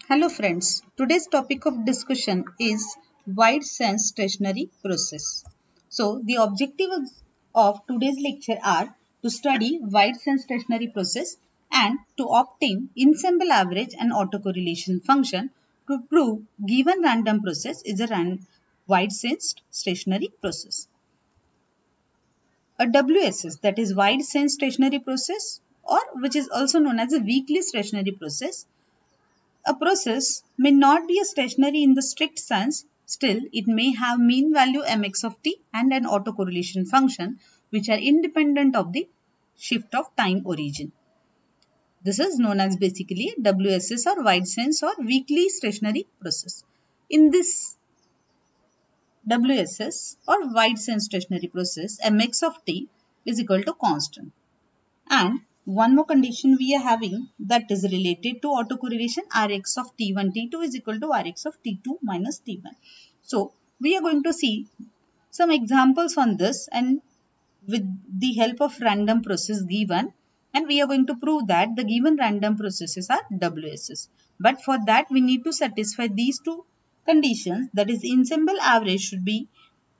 Hello friends, today's topic of discussion is wide sense stationary process. So the objectives of today's lecture are to study wide sense stationary process and to obtain ensemble average and autocorrelation function to prove given random process is a wide sense stationary process. A WSS, that is wide sense stationary process, or which is also known as a weakly stationary process. A process may not be a stationary in the strict sense, still it may have mean value mx of t and an autocorrelation function which are independent of the shift of time origin. This is known as basically WSS or wide sense or weakly stationary process. In this WSS or wide sense stationary process, mx of t is equal to constant. And one more condition we are having that is related to autocorrelation, Rx of T1, T2 is equal to Rx of T2 minus T1. So we are going to see some examples on this and with the help of random process given, and we are going to prove that the given random processes are WSS. But for that we need to satisfy these two conditions, that is ensemble average should be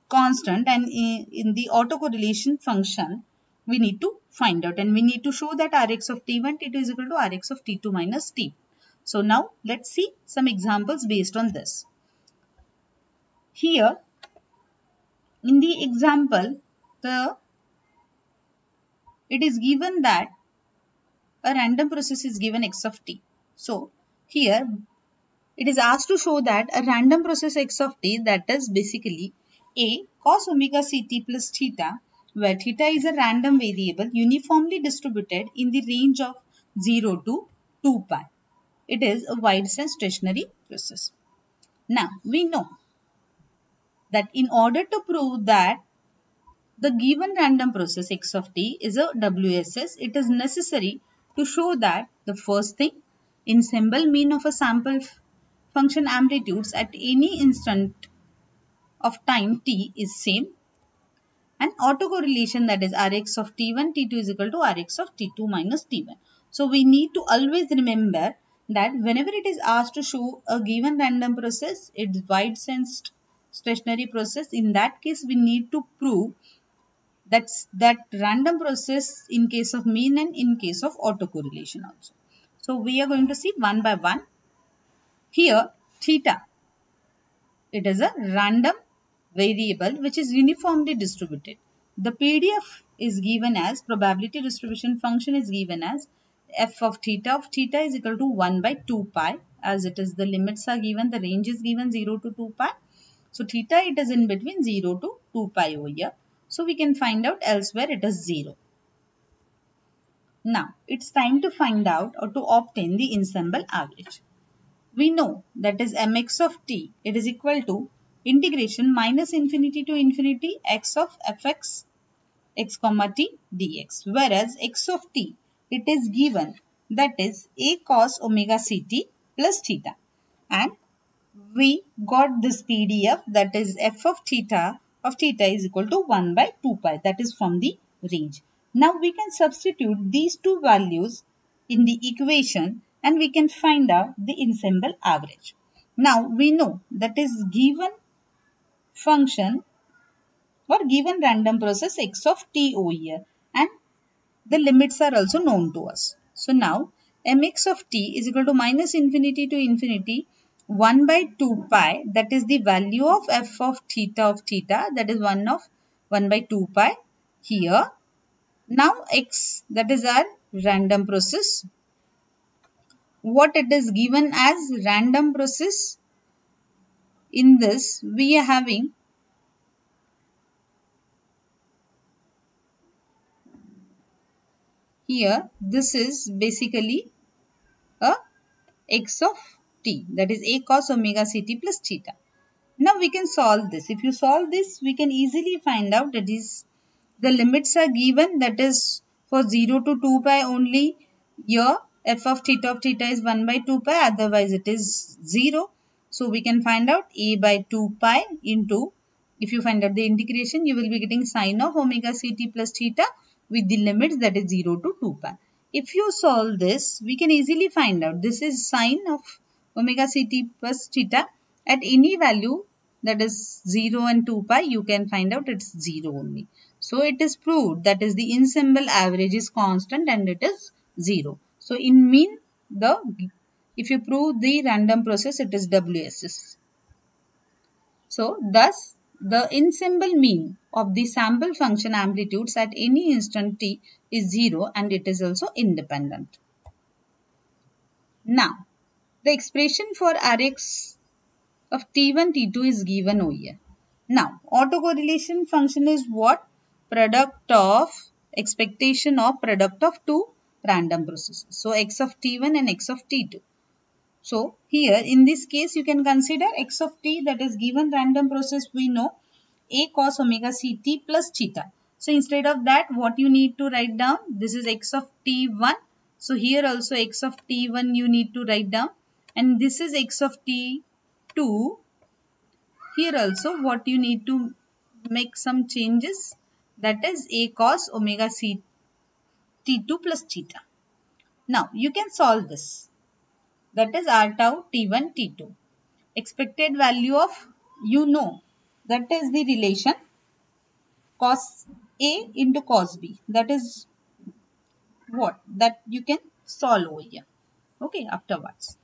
constant and in the autocorrelation function we need to find out and we need to show that Rx of T1, T2 is equal to Rx of T2 minus T. So now let's see some examples based on this. Here in the example, it is given that a random process is given x of t. So here it is asked to show that a random process x of t, that is basically a cos omega ct plus theta, where theta is a random variable uniformly distributed in the range of 0 to 2 pi. It is a wide sense stationary process. Now we know that in order to prove that the given random process x of t is a WSS, it is necessary to show that the first thing, ensemble mean of a sample function amplitudes at any instant of time t is same, and autocorrelation, that is Rx of T1, T2 is equal to Rx of T2 minus T1. So we need to always remember that whenever it is asked to show a given random process, it's wide sense stationary process. In that case, we need to prove that random process in case of mean and in case of autocorrelation also. So we are going to see one by one. Here theta, it is a random variable which is uniformly distributed. The PDF is given as, probability distribution function is given as f of theta is equal to 1 by 2 pi, as it is the limits are given, the range is given 0 to 2 pi. So theta, it is in between 0 to 2 pi over here. So we can find out elsewhere it is 0. Now it's time to find out or to obtain the ensemble average. We know that is mx of t, it is equal to integration minus infinity to infinity x of fx x comma t dx, whereas x of t, it is given that is a cos omega ct plus theta, and we got this PDF, that is f of theta is equal to 1 by 2 pi, that is from the range. Now we can substitute these two values in the equation and we can find out the ensemble average. Now we know that is given function or given random process x of t over here, and the limits are also known to us. So now mx of t is equal to minus infinity to infinity 1 by 2 pi, that is the value of f of theta, that is 1 by 2 pi here. Now x, that is our random process. What it is given as random process, in this we are having here, this is basically a x of t, that is a cos omega ct plus theta. Now we can solve this. If you solve this, we can easily find out that is the limits are given, that is for 0 to 2 pi only. Here f of theta is 1 by 2 pi, otherwise it is 0. So we can find out a by 2 pi into, if you find out the integration, you will be getting sine of omega ct plus theta with the limits, that is 0 to 2 pi. If you solve this, we can easily find out this is sine of omega ct plus theta at any value, that is 0 and 2 pi, you can find out it's 0 only. So it is proved, that is the ensemble average is constant and it is 0. So in mean, if you prove the random process, it is WSS. So thus the ensemble mean of the sample function amplitudes at any instant t is 0 and it is also independent. Now the expression for Rx of T1, T2 is given over here. Now, autocorrelation function is what? Product of expectation of product of two random processes. So, x of T1 and x of T2. So, here in this case, you can consider x of t, that is given random process, we know a cos omega ct plus theta. So, instead of that, what you need to write down? This is x of T1. So, here also x of T1 you need to write down. And this is x of T2. Here also what you need to make some changes, that is a cos omega c t2 plus theta. Now you can solve this, that is r tau t1 t2. Expected value of, you know, that is the relation cos a into cos b, that is what, that you can solve over here, okay, afterwards.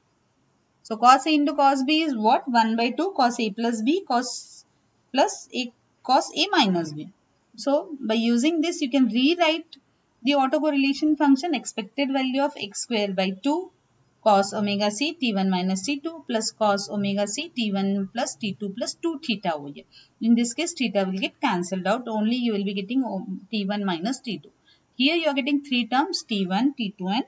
So cos A into cos B is what? 1 by 2 cos A plus B cos plus A cos A minus B. So by using this, you can rewrite the autocorrelation function expected value of x square by 2 cos omega c t1 minus t2 plus cos omega c t1 plus t2 plus 2 theta over here. In this case, theta will get cancelled out. Only you will be getting t1 minus t2. Here you are getting three terms, t1, t2 and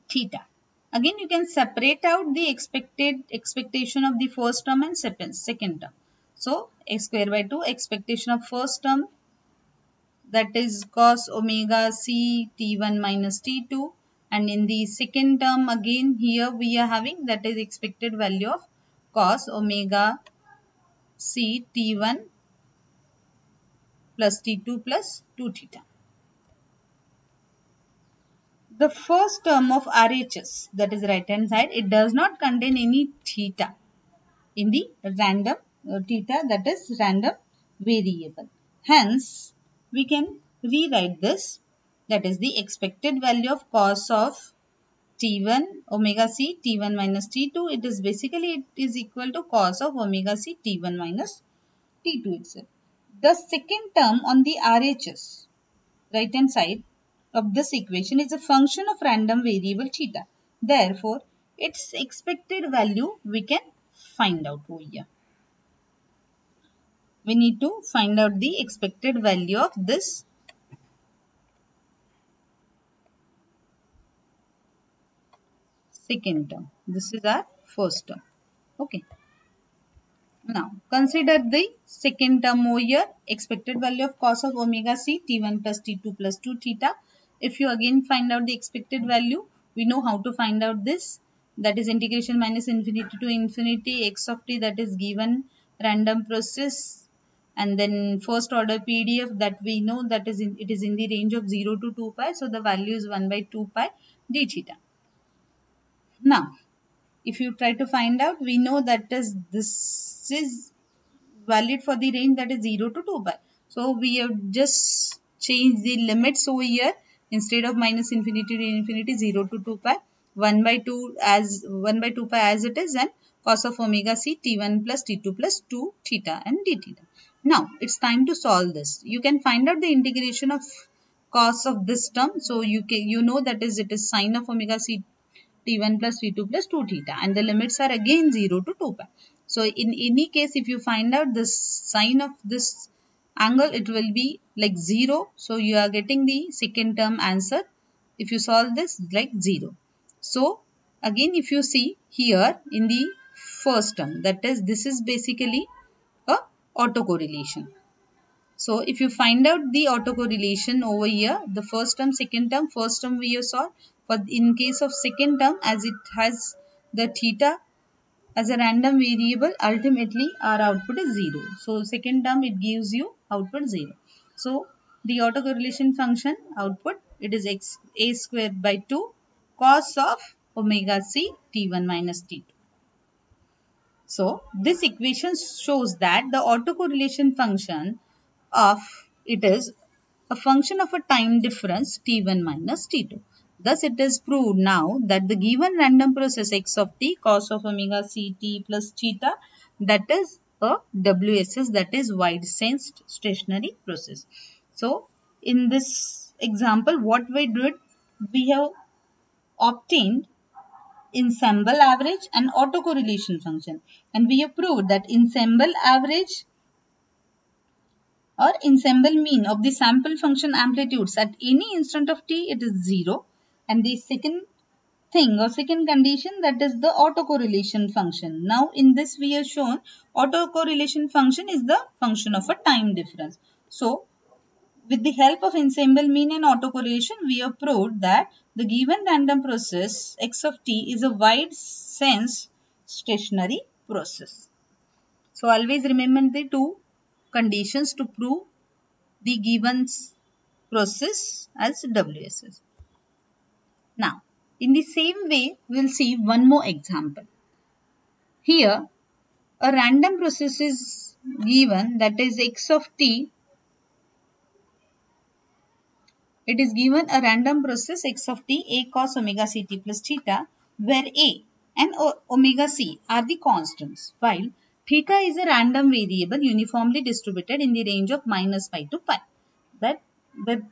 theta. Again, you can separate out the expectation of the first term and second term. So, x square by 2 expectation of first term, that is cos omega c t1 minus t2, and in the second term again here we are having, that is expected value of cos omega c t1 plus t2 plus 2 theta. The first term of RHS, that is right hand side, it does not contain any theta in the random theta, that is random variable. Hence, we can rewrite this, that is the expected value of cos of T1 omega c T1 minus T2. It is basically, it is equal to cos of omega c T1 minus T2 itself. The second term on the RHS, right hand side of this equation, is a function of random variable theta. Therefore, its expected value we can find out over here. We need to find out the expected value of this second term. This is our first term. Okay. Now, consider the second term over here, expected value of cos of omega c t1 plus t2 plus 2 theta. If you again find out the expected value, we know how to find out this. That is integration minus infinity to infinity x of t, that is given random process, and then first order PDF, that we know that is it is in the range of 0 to 2 pi. So the value is 1 by 2 pi d theta. Now, if you try to find out, we know that this is valid for the range that is 0 to 2 pi. So we have just changed the limits over here. Instead of minus infinity to infinity, 0 to 2 pi, 1 by 2 pi as it is, and cos of omega c t1 plus t2 plus 2 theta and d theta. Now it's time to solve this. You can find out the integration of cos of this term. So you know that is it is sine of omega c t1 plus t2 plus 2 theta, and the limits are again 0 to 2 pi. So in any case, if you find out the sine of this angle, it will be like 0. So you are getting the second term answer. If you solve this, like 0. So again, if you see here in the first term, that is, this is basically a autocorrelation. So if you find out the autocorrelation over here, the first term, second term, first term we have solved. But in case of second term, as it has the theta as a random variable, ultimately our output is 0. So second term, it gives you output 0. So the autocorrelation function output, it is a square by 2 cos of omega c t1 minus t2. So this equation shows that the autocorrelation function of it is a function of a time difference t1 minus t2. Thus it is proved now that the given random process x of t cos of omega c t plus theta, that is a WSS, that is wide sensed stationary process. So in this example what we did, we have obtained ensemble average and autocorrelation function, and we have proved that ensemble average or ensemble mean of the sample function amplitudes at any instant of t, it is 0, and the second thing or second condition, that is the autocorrelation function. Now in this we have shown autocorrelation function is the function of a time difference. So with the help of ensemble mean and autocorrelation, we have proved that the given random process x of t is a wide sense stationary process. So always remember the two conditions to prove the given process as WSS. Now, in the same way, we will see one more example. Here, a random process is given, that is x of t. It is given a random process x of t a cos omega ct plus theta, where a and omega c are the constants, while theta is a random variable uniformly distributed in the range of minus pi to pi. That the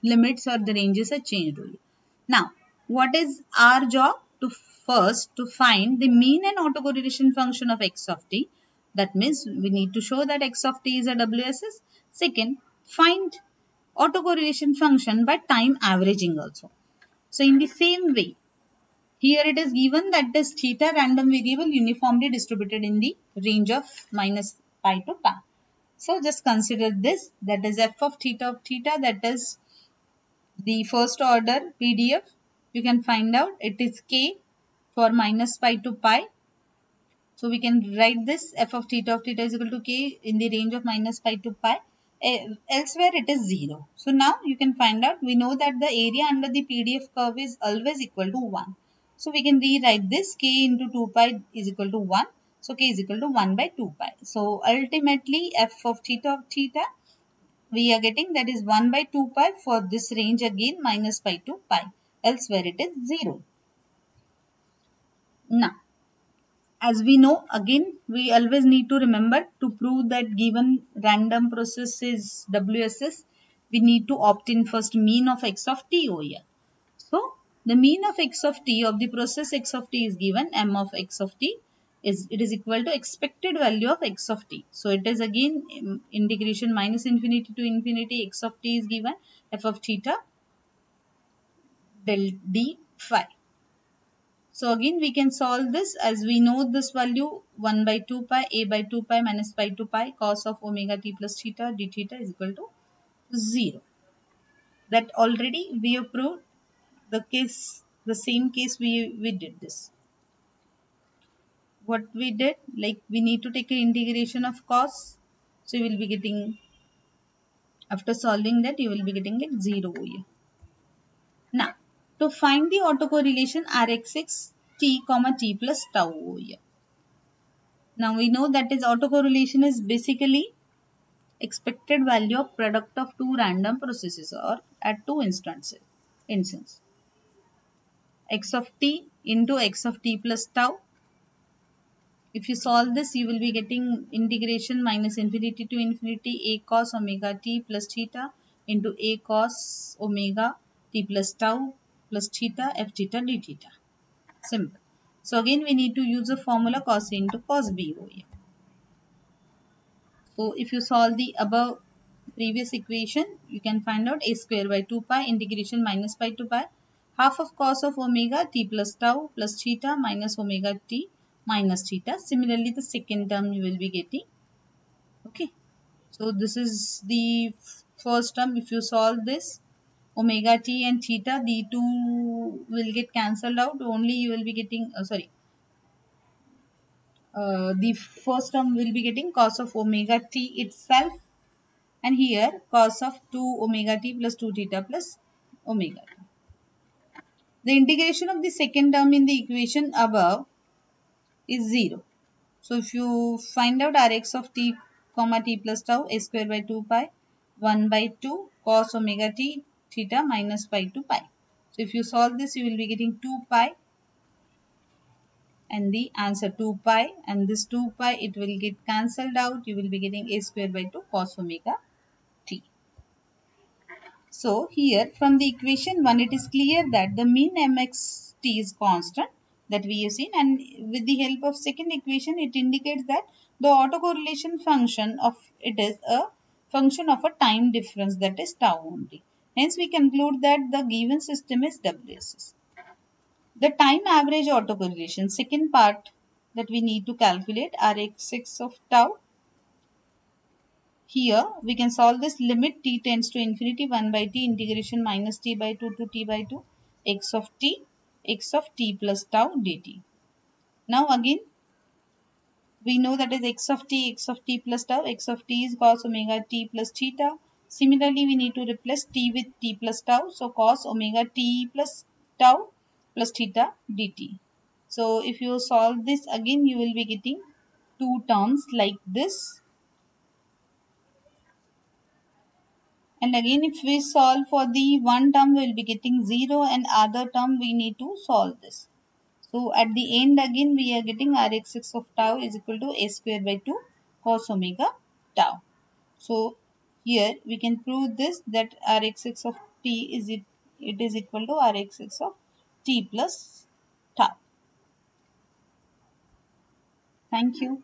limits or the ranges are changed only. Now, what is our job? To first to find the mean and autocorrelation function of x of t. That means we need to show that x of t is a WSS. Second, find autocorrelation function by time averaging also. So in the same way, here it is given that is theta random variable uniformly distributed in the range of minus pi to pi. So just consider this, that is f of theta, that is the first order PDF. You can find out it is k for minus pi to pi. So we can write this f of theta is equal to k in the range of minus pi to pi. Elsewhere it is 0. So now you can find out, we know that the area under the PDF curve is always equal to 1. So we can rewrite this, k into 2 pi is equal to 1. So k is equal to 1 by 2 pi. So ultimately f of theta we are getting, that is 1 by 2 pi for this range again minus pi to pi. Elsewhere it is 0. Now, as we know, again we always need to remember, to prove that given random process is WSS, we need to obtain first mean of x of t over here. So the mean of x of t of the process x of t is given, m of x of t is equal to expected value of x of t. So it is again integration minus infinity to infinity, x of t is given, f of theta del d phi. So again we can solve this, as we know this value 1 by 2 pi a by 2 pi minus pi to pi cos of omega t plus theta d theta is equal to 0. That already we have proved the same case we did this. What we did, like we need to take an integration of cos. So you will be getting, after solving that you will be getting it 0 here. Now, to find the autocorrelation Rx t comma t plus tau over here. Now we know that is autocorrelation is basically expected value of product of two random processes or at two instances. X of t into x of t plus tau. If you solve this, you will be getting integration minus infinity to infinity a cos omega t plus theta into a cos omega t plus tau plus theta f theta d theta. Simple. So again we need to use the formula cos A into cos B over here. So if you solve the above previous equation, you can find out a square by 2 pi integration minus pi to pi half of cos of omega t plus tau plus theta minus omega t minus theta. Similarly, the second term you will be getting. Okay. So this is the first term. If you solve this, omega t and theta, the two will get cancelled out. Only you will be getting, the first term will be getting cos of omega t itself, and here cos of 2 omega t plus 2 theta plus omega t. The integration of the second term in the equation above is 0. So if you find out Rx of t comma t plus tau a square by 2 pi 1 by 2 cos omega t theta minus pi to pi. So if you solve this, you will be getting 2 pi and the answer 2 pi, and this 2 pi it will get cancelled out. You will be getting a square by 2 cos omega t. So here from the equation 1 it is clear that the mean mxt is constant that we have seen, and with the help of second equation it indicates that the autocorrelation function of it is a function of a time difference, that is tau only. Hence we conclude that the given system is WSS. The time average autocorrelation, second part that we need to calculate, Rx of tau. Here we can solve this limit t tends to infinity 1 by t integration minus t by 2 to t by 2 x of t plus tau dt. Now again we know that is x of t plus tau. X of t is cos omega t plus theta. Similarly we need to replace t with t plus tau. So cos omega t plus tau plus theta dt. So if you solve this again, you will be getting two terms like this. And again if we solve for the one term, we will be getting 0, and other term we need to solve this. So at the end again we are getting Rx of tau is equal to a square by 2 cos omega tau. So here we can prove this, that Rx of t is it is equal to Rx of t plus tau. Thank you.